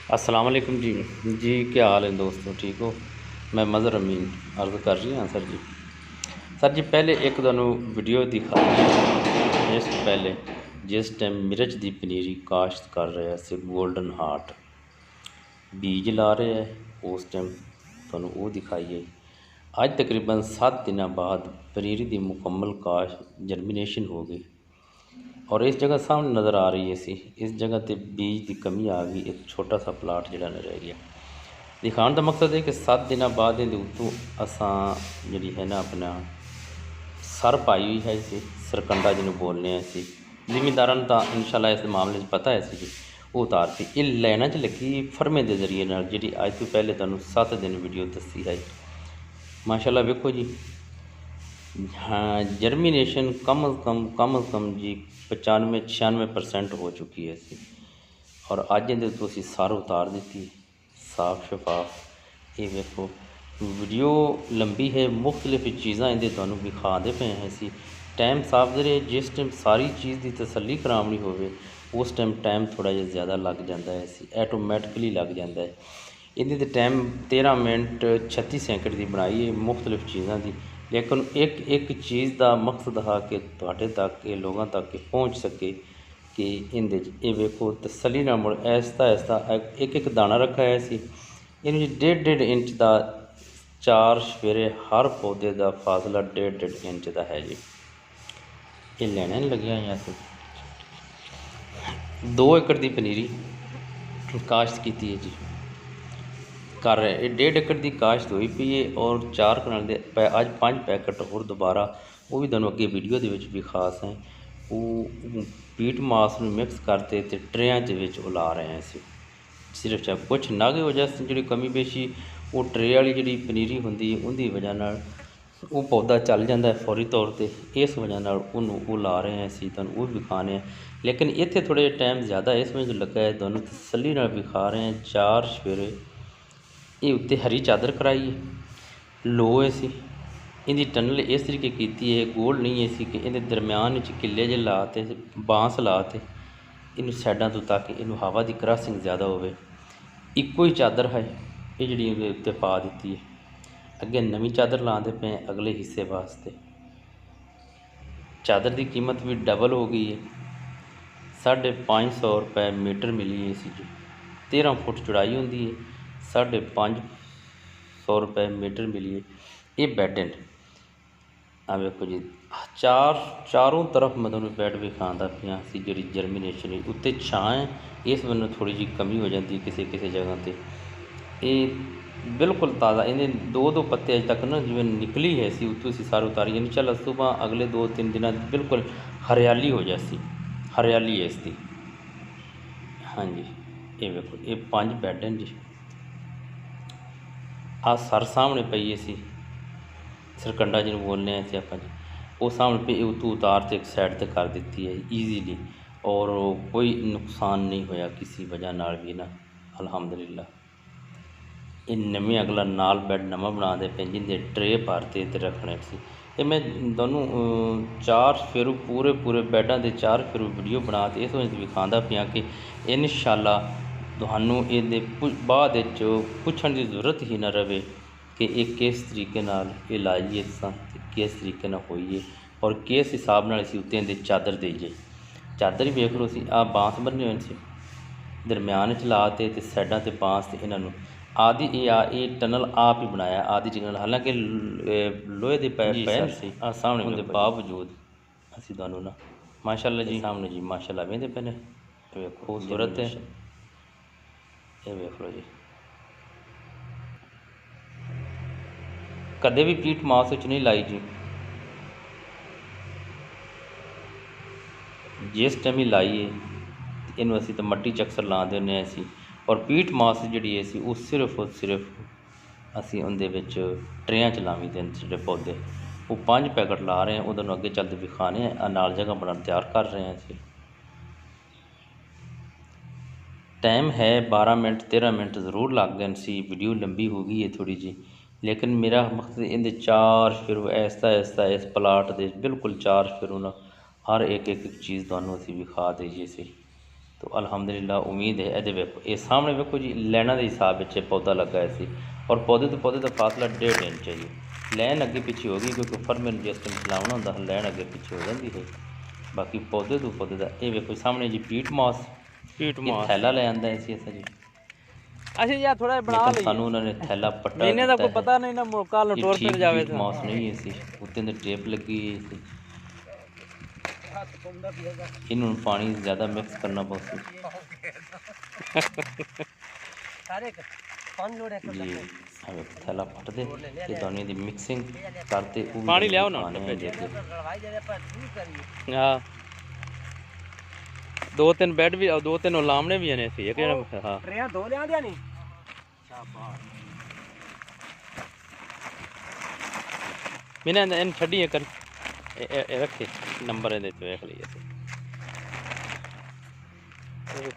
अस्सलाम वालेकुम जी। क्या हाल है दोस्तों, ठीक हो? मैं मज़हर अमीन अर्ज़ कर रही हाँ सर जी पहले एक तुहानू वीडियो दिखाई इस पहले जिस टाइम मिर्च की पनीरी काश्त कर रहे से गोल्डन हार्ट बीज ला रहे हैं उस टाइम तुहानू वो दिखाई है। अज तकरीबन 7 दिनों बाद पनीरी की मुकम्मल काश्त जर्मीनेशन हो गई और इस जगह सामने नज़र आ रही है सी इस जगह ते बीज की कमी आ गई। एक छोटा सा प्लाट जिहड़ा रह गया। दिखाने का मकसद है कि 7 दिनों बाद इहदे उत्तों असां जिहड़ी है ना अपना सर पाई हुई है इसे सरकंडा जिन्हों बोलने इसी जिमीदारां तो इंशाल्लाह इस मामले पता है सी वो उतारती ये लाइना च लगी फरमे के जरिए जी अज तो पहले तुहानू 7 दिन वीडियो दसी है। माशाल्लाह वेखो जी, हाँ जर्मीनेशन कम अज़ कम जी 95-96% हो चुकी है सी और अज इहदे तो असीं सर उतार दी साफ शफाफ। ये वेखो वीडियो लंबी है, मुख्तलिफ चीज़ा इहदे तुहानू विखाते पे हैं असीं। टाइम साफ दे जिस टाइम सारी चीज़ की तसली करानी होवे उस टाइम थोड़ा जिहा ज़्यादा लग जाता है सी ऐटोमैटिकली लग जाता है। इहदे ते टाइम 13 मिनट 36 सैकंड की बनाई है मुख्तलिफ चीज़ों की, लेकिन एक चीज़ का मकसद हा कि तुहाडे तक ये लोगों तक पहुँच सके कि इहदे ये वेखो तसली नाल मुड़ ऐसा एक दाना रखा है सी इन्हू 1.5 इंच का 4 सफेरे हर पौधे का फासला 1.5 इंच का है जी। ये लैने लगे हुई अस 2 एकड़ की पनीरी काश्त की है जी कर रहे हैं। 1.5 एकड़ की काश्त हुई पई है और 4 कनाल के अज 5 पैकेट होर दोबारा वो भी तुहानू अगे वीडियो के भी खास हैं वो पीट मास में मिक्स करते तो ट्रेयां वो ला रहे हैं इसे सिर्फ चाहे कुछ नागे वजह से जी कमी पेशी वो ट्रे वाली जी पनीरी होंगी उनकी वजह नाल वो पौधा चल जाता है फौरी तौर पर इस वजह नाल वो ला रहे हैं असीं तुहानू वो विखाने हैं। लेकिन इत्थे थोड़े टाइम ज़्यादा इस वजह लगा है तुहानू तसल्ली नाल विखा रहे हैं। 4 सवेरे ये उत्ते हरी चादर कराई है लो ऐसी इहदी टनल इस तरीके की है गोल नहीं ऐसी कि इहदे दरम्यान किले जे लाते बांस लाते इनू साइडों तो ताकि इनू हवा की क्रॉसिंग ज़्यादा हो। इक्को ही चादर है ये जी उत्ते पा दी है। अगे नवी चादर लाते पे अगले हिस्से वास्ते चादर की कीमत भी डबल हो गई है। 550 रुपये मीटर मिली है इसी जी 13 फुट चौड़ाई होंगी है 550 रुपये मीटर मिली है। ये बैड एंड आ वेखो जी चारों तरफ मैं तुहानू बैड विखाता पिया सी जी जर्मीनेशन उत्ते छां है इस वजह थोड़ी जी कमी हो जाती किसी किसी जगह पर। ये बिल्कुल ताज़ा इन्हें 2 पत्ते अज तक ना जिवें निकली है सी उत्तों असीं सारे उतारी इंशाल्लाह सुबह अगले 2-3 दिन बिल्कुल हरियाली हो जासी हरियाली है इसकी। हाँ जी ये वेखो ये 5 बैड हैं जी आ सर सामने पई सी सरकंडा जिन्होंने बोलने हैं आप जी वो सामने पे उत्तों उतार के एक साइड पर कर दी है ईजीली और कोई नुकसान नहीं होया किसी वजह नाल भी ना अल्हम्दुलिल्लाह। ये नवे अगला नाल बैड नवा बनाते पे जिंदे ट्रे भरते तो रखने से ये मैं दोनों 4 फेरू पूरे बैडा के 4 फेरू वीडियो बना के इस वजह विखाता पिया कि इंशाल्लाह तुहानू ये बाद पूछण की जरूरत ही ना रहे कि ये किस तरीके नाल ये लाइए किस तरीके नाल होइए और किस हिसाब नाल असीं उत्ते इहदे चादर देइए। चादर ही वेख लो असीं आ बांस बन्ने हुए सी दरम्यान च लाते तो साइडों से बांस तो इन्हों आदि ये टनल आप ही बनाया आदि टनल हालांकि लोहे के पैप से सामने होने के बावजूद असीं तुहानू ना माशाल्लाह जी सामने जी माशाल्लाह वेंदे पे ने खूबसूरत है। ये वेख लो जी कदे भी पीठ मास नहीं लाई जी जिस टाइम ही लाई है इनू असीं तो मट्टी च अक्सर ला देने असीं और पीठ मास जी है वो सिर्फ असीं उहदे विच ट्रेयां च लावी दे जिहड़े पौधे वो 5 पैकेट ला रहे हैं उन्होंने अगे चलते विखाने नाल जगह बना तैयार कर रहे हैं असीं। टाइम है 12 मिनट 13 मिनट ज़रूर लग गए सी वीडियो लंबी हो गई है थोड़ी जी लेकिन मेरा मकसद इहदे 4 फिर ऐसा इस प्लाट के बिल्कुल 4 फिर हर एक चीज़ तुहानू असीं विखा देइए सी। तो अलहमदुलिल्लाह उम्मीद है। ये वेखो ये सामने वेखो जी लाइना के हिसाब से पौधा लगा है और पौधे तो पौधे का फासला 1.5 इंच है जी। लाइन अगे पिछे हो गई क्योंकि फर्मे जिस टाइम चलाना होंगे लाइन अगे पिछे हो जाती है। बाकी पौधे तो पौधे का ये वेखो सामने जी पीट मॉस थैला ले आंदा है जी। अच्छा यार थोड़ा बना ले सानू उन्होंने थैला पट्टा महीने का कोई पता नहीं ना कल नु टोर फिर जावे तो मॉस नहीं है सी उत्ते अंदर टेप लगी है सी। इन्होंने पानी ज़्यादा मिक्स करना पड़ता जी। हमें थैला फट दे ये दोनों दी मिक्सिंग करते पानी ले आओ ना हां 2-3 बेड भी और 2-3 लामने भी ने सी एक हां ट्रे दो ले आंदिया नहीं शाबाश मैंने इन छड़ी कर रखे नंबर दे तो देख लिए तो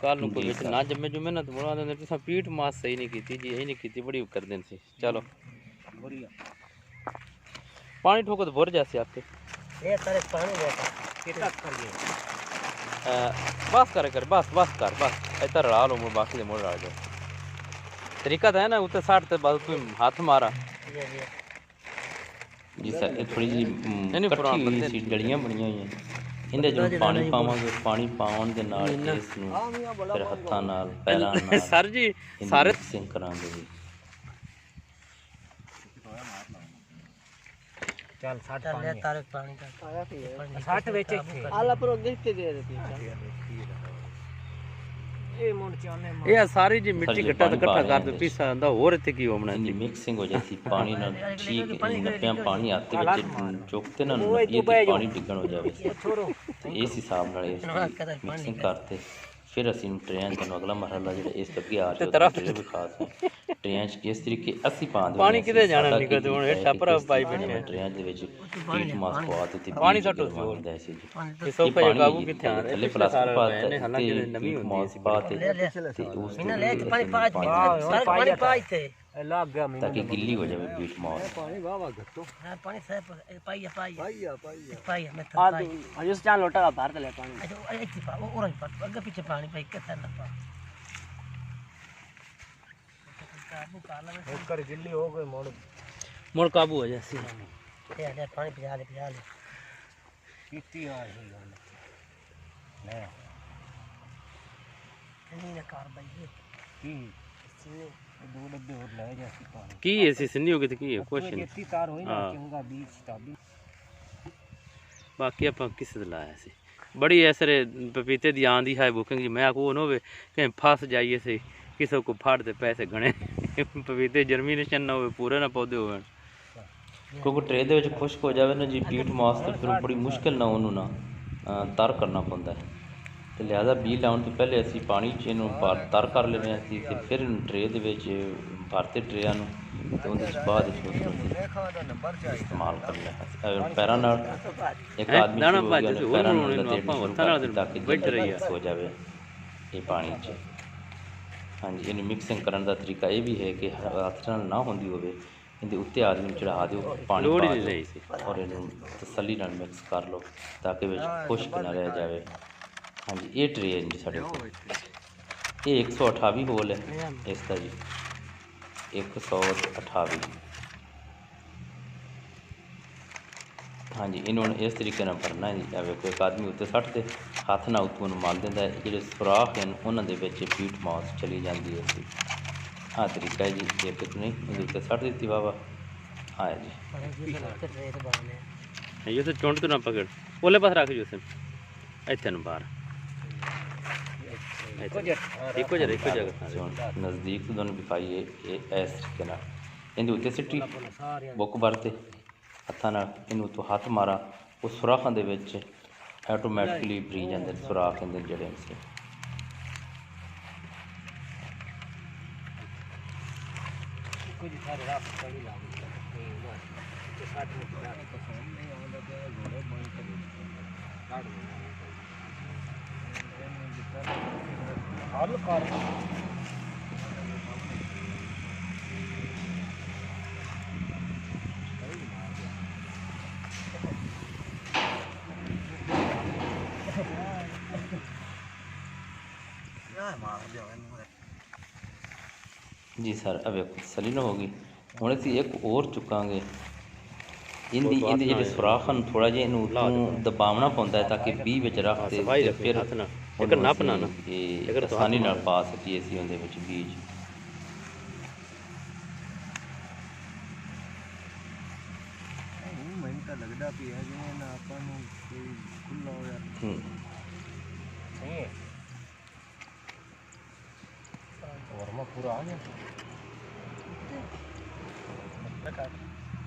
कल नु कोई ना जम्मे जुमे ना तो मुड़ा दे तुसा पीठ मास सही नहीं कीती जी यही नहीं कीती बड़ी कर देन सी। चलो पानी ठोको तो भर जासे आपके ये तारे पानी लेता कितना कर गए बस कर बस कर बस इधर रहा लो मुड़ बाकी दे मुड़ आ जाओ तरीका तो है ना उते 60 ते बाद कोई हाथ मारा जी सर। ये थोड़ी जी कट्ठी डलियां बनिया हुई हैं इनदे जो पानी पावांगे पानी पाउण दे नाल इस नु फिर हत्थां नाल पैरां नाल सर जी सारे मिक्सिंग करांगे जी। चल 60 पानी तारे पानी का 60 वेचे आला पर देख के दे देती ये सारी जी मिट्टी गट्टा कर दो पीसा अंदा और इथे की होना जी मिक्सिंग हो जाती पानी ना ठीक नपिया पानी आते विच चुकते ना ये पानी डिगण हो जावे इस हिसाब नाल मिक्सिंग करते फिर असीं ट्रेन च अगला मरहला जो इस अगे आ रहा है खास ट्रेन किस तरीके असी पाते पानी किते जाना निकल हुन छपरा पाई बैठे ट्रेन दे विच पीठ मास पवा दित्ती पानी सटो जोरदा सी जी ये सब का काबू किथे आ थल्ले प्लास्टिक पाते हालांकि नवी मास पाते ते उस पानी पाते लग गया ताकि गिल्ली हो जाए पीठ मास पानी वावा गत्तो हां पानी से पाइया मैं आज उस चार लोटा का बाहर ले पानी अच्छा एक पा और आगे पीछे पानी पाई के ना पा काबू काला में कर गिल्ली हो गई मोड़ काबू हो जैसी ये पानी पिया ले कितनी आ रही है ले नहीं ना कार भाई की दो डब्बे और ले जैसी पानी की ऐसी सिंधी हो गई थी की क्वेश्चन कितनी तार होई ना क्योंगा बीच ताबी बाकी आप किस लाया सी बड़ी ऐसे पपीते दी आंदी है बुकिंग जी मैं को न हो कहीं फंस जाइए से किसी को फाड़ दे पैसे घने पपीते जर्मीनेशन ना हो पूरे ना पौधे हो क्योंकि ट्रे दे विच खुश्क हो जाए ना जी पीठ मास तो फिर बड़ी मुश्किल ना उन्होंने ना तर करना पड़ता है तो लिहाजा बी लाने तो पहले असी पानी च इनू तर कर लेने फिर ट्रे दे विच भरते ट्रेया तो बाद इस्तेमाल कर लिया पैरां नाल एक आदमी ताकि हो जाए ये पानी च। हाँ जी इन मिक्सिंग करने का तरीका ये भी है कि हाथ नाल ना होंदी होवे इनके उत्ते आदमी चढ़ा दो पानी और इन तसली नाल मिक्स कर लो ताकि खुश्क ना रह जाए। हाँ जी ये ट्रे है जी साढ़े ये 128 होल है इसका जी 128। हाँ जी इन्होंने इस तरीके ना भरना है जी वेखो एक आदमी उत्ते सट दे हाथ ना उत्तों मल देंदा है जो सुराख हैं उन्होंने पीठ मास चली जाती है सी। हाँ तरीका है जी एक नहीं उत्ते सट दी वाह हाँ जी ये तो चुंड तो ना पकड़ ओले पास रख जो इतने बाहर नज़दीक तो दोनों दिखाई है इस तरीके ना इन उत्ते सिटी बुक भरते हत्था इनू तो हाथ मारा वो सुराखों के ऑटोमैटिकली भरी जाते सुराख इनके जड़े से। हल कर जी सर अब एक तसली ना होगी ਹੁਣ ਅਸੀਂ ਇੱਕ ਹੋਰ ਚੁੱਕਾਂਗੇ ਇਹਦੀ ਜਿਹੜੇ ਸੁਰਾਖ ਹਨ ਥੋੜਾ ਜਿਹਾ ਇਹਨੂੰ ਤੋਂ ਦਬਾਉਣਾ ਪੈਂਦਾ ਹੈ ਤਾਂ ਕਿ ਬੀ ਵਿੱਚ ਰੱਖ ਤੇ ਫਿਰ ਇੱਕ ਨੱਪ ਨਾ ਇਹ ਆਸਾਨੀ ਨਾਲ ਪਾ ਸਕੀਏ ਅਸੀਂ ਉਹਦੇ ਵਿੱਚ ਬੀਜ ਮੈਨੂੰ ਤਾਂ ਲੱਗਦਾ ਪਿਆ ਜਿਵੇਂ ਨਾ ਆਪਾਂ ਨੂੰ ਕੋਈ ਖੁੱਲਾ ਹੋਇਆ ਨਹੀਂ ਵਰਮਾ ਪੂਰਾ ਆ ਗਿਆ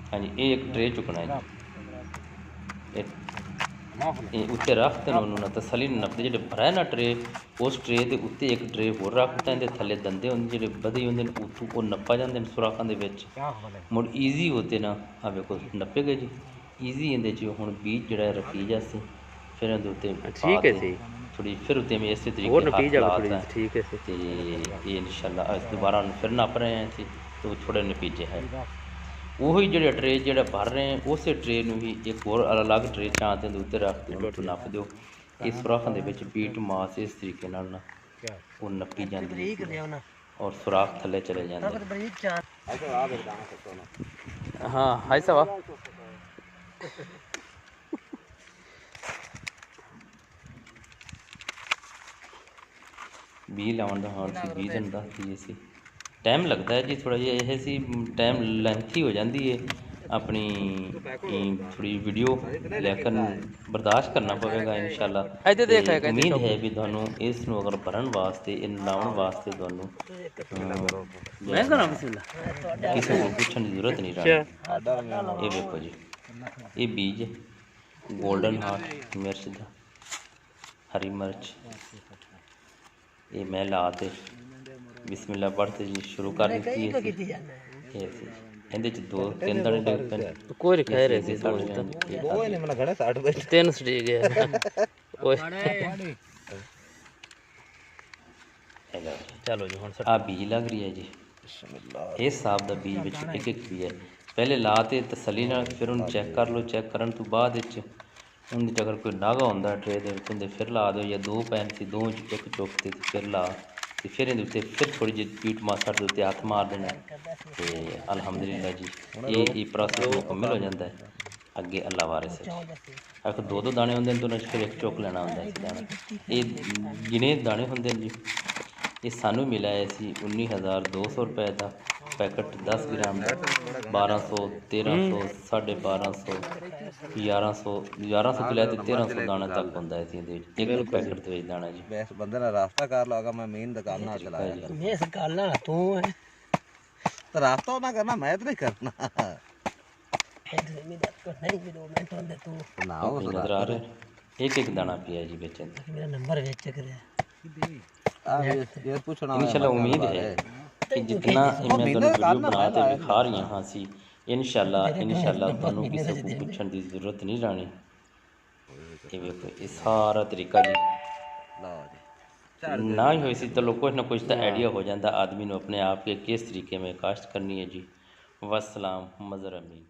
हाँ जी ये एक ट्रे चुकना है जी ये उत्ते रख देना उन्होंने तसली नपदे जो भरा है ना ट्रे उस ट्रे के उत्ते एक ट्रे होर रख दिता इहदे थल्ले दंदे होंदे जो बधे होंदे उत्तों वो नप्पा जाते हैं सुराखां दे विच मुड़ ईजी होते ना आ वेखो नप्पे गए जी ईजी इहदे च हुण बीज जिहड़ा रखी जासी फिर इहदे उत्ते ठीक है जी थोड़ी फिर उत्ते में इस तरीके ठीक है ते ये इंशाल्लाह अस दोबारा फिर नप रहे हैं तो थोड़े नतीजे है ਉਹੀ ਜਿਹੜੇ ਟਰੇ ਜਿਹੜਾ ਭਰ ਰਹੇ ਆ ਉਸੇ ਟਰੇ ਨੂੰ ਹੀ ਇੱਕ ਹੋਰ ਅਲੱਗ ਟਰੇ ਚਾਂ ਦੇ ਉੱਤੇ ਰੱਖ ਦਿਓ ਉਹਨੂੰ ਨੱਪ ਦਿਓ ਇਸ ਸੁਰਾਖਾਂ ਦੇ ਵਿੱਚ ਬੀਟ ਮਾਸ ਇਸ ਤਰੀਕੇ ਨਾਲ ਨਾ ਉਹ ਨੱਪੀ ਜਾਂਦੀ ਹੈ ਔਰ ਸੁਰਾਖ ਥੱਲੇ ਚਲੇ ਜਾਂਦੇ ਹਾਂ ਹਾਈ ਸਵਾ ਬੀ ਲਾਉਣ ਦਾ ਹਾਂ ਸੀ ਬੀ ਦਿਨ ਦੱਸ ਦਈਏ ਸੀ टाइम लगता है जी थोड़ा जिहा यह सी टाइम लेंथी हो जाती है अपनी थोड़ी वीडियो लेकिन बर्दाश्त करना पवेगा इंशाल्लाह उम्मीद है भी तुहानू इस नू अगर भरन वास्ते इन लाउन वास्ते तुहानू किसी को पूछने की जरूरत नहीं रहनी ये देखो जी ये बीज गोल्डन हार्ट मिर्च दा हरी मिर्च ये मैं ला दे बिस्मिल्लाह पढ़ते जी शुरू कर दी है ਇਹਦੇ ਚ 2-3 ਦਾਣੇ ਡਿੱਗ ਪਏ ਕੋਈ ਰਖਾਇ ਰਹੇ ਸੀ ਕੋਈ ਨਹੀਂ ਮੈਨੂੰ ਘੜੇ 60 ਬੈਠ 3 ਸਟੇ ਗਿਆ ਓਏ ਚਲੋ ਜੀ ਹੁਣ ਆ ਬੀਜ ਲੱਗ ਰਹੀ ਹੈ ਜੀ ਬਿਸਮਿਲ੍ਲਾ ਇਸ ਹਿਸਾਬ ਦਾ ਬੀਜ ਵਿੱਚ ਇੱਕ ਇੱਕ ਵੀ ਹੈ ਪਹਿਲੇ ਲਾ ਤੇ ਤਸੱਲੀ ਨਾਲ ਫਿਰ ਉਹਨੂੰ ਚੈੱਕ ਕਰ ਲਓ ਚੈੱਕ ਕਰਨ ਤੋਂ ਬਾਅਦ ਵਿੱਚ ਉਹਦੇ ਚ ਅਗਰ ਕੋਈ ਨਾਗਾ ਹੁੰਦਾ ਟਰੇ ਦੇ ਵਿੱਚ ਹੁੰਦੇ ਫਿਰ ਲਾ ਦਿਓ ਜਾਂ 2 ਪੈਨ ਸੀ 2 ਇੱਕ ਚੁੱਕ ਤੇ ਫਿਰ ਲਾ ਤੇ ਫਿਰ ਇਹਦੇ ਉੱਤੇ ਫਿਰ ਥੋੜੀ ਜਿਹੀ ਪੀਟ ਮਾਸਰ ਦੇ ਉੱਤੇ ਹੱਥ ਮਾਰ ਦੇਣਾ ਤੇ ਅਲਹਮਦੁਲਿਲਾ ਜੀ ਇਹ ਪ੍ਰੋਸੈਸ ਮੁਕੰਮਲ ਹੋ ਜਾਂਦਾ ਹੈ ਅੱਗੇ ਅੱਲਾ ਵਾਰਿਸ ਹੈ ਅਗਰ 2-2 ਦਾਣੇ ਹੁੰਦੇ ਨੇ ਤਾਂ ਉਹਨਾਂ 'ਚ ਫਿਰ ਇੱਕ ਚੁੱਕ ਲੈਣਾ ਹੁੰਦਾ ਸੀ ਦਾਣਾ ਇਹ ਗਿਣੇ ਦਾਣੇ ਹੁੰਦੇ ਨੇ ਜੀ ਇਹ ਸਾਨੂੰ ਮਿਲਿਆ ਹੈ ਸੀ 19,200 ਰੁਪਏ ਦਾ पैकेट 10 ग्राम का 1200 1300 1250 1100 ਤੋਂ ਲੈ ਕੇ 1300 ਦਾਣਾ ਤੱਕ ਹੁੰਦਾ ਹੈ ਇਹਦੇ ਵਿੱਚ ਇੱਕ ਪੈਕਟ ਦੇ ਵਿੱਚ ਦਾਣਾ ਜੀ ਬਸ ਬੰਦੇ ਨਾਲ ਰਾਸਤਾ ਕਰ ਲਗਾ ਮੈਂ ਮੇਨ ਦੁਕਾਨ ਨਾਲ ਚਲਾਇਆ ਕਰ ਮੈਂ ਇਸ ਗੱਲ ਨਾਲ ਤੂੰ ਹੈ ਤਾਂ ਰਾਸਤਾ ਨਾ ਕਰਨਾ ਮੈਂ ਤਾਂ ਨਹੀਂ ਕਰਨਾ ਨਾ ਉਹ ਨਜ਼ਰ ਆ ਰਿਹਾ एक दाना पिया जी बेच मेरा नंबर वेच करिया ये पूछना इंशाल्लाह उम्मीद है कि जितना मैं वीडियो बना के दिखा रही हाँ सी इंशाल्लाह ਤੁਹਾਨੂੰ ਕਿਸੇ को पूछने की जरूरत नहीं रहनी ये देखो ये सारा तरीका जी ना ही होई सी तो कुछ ना कुछ तो आइडिया हो जाता आदमी ने अपने आप के किस तरीके में काश्त करनी है जी वस्सलाम मज़र अमीन।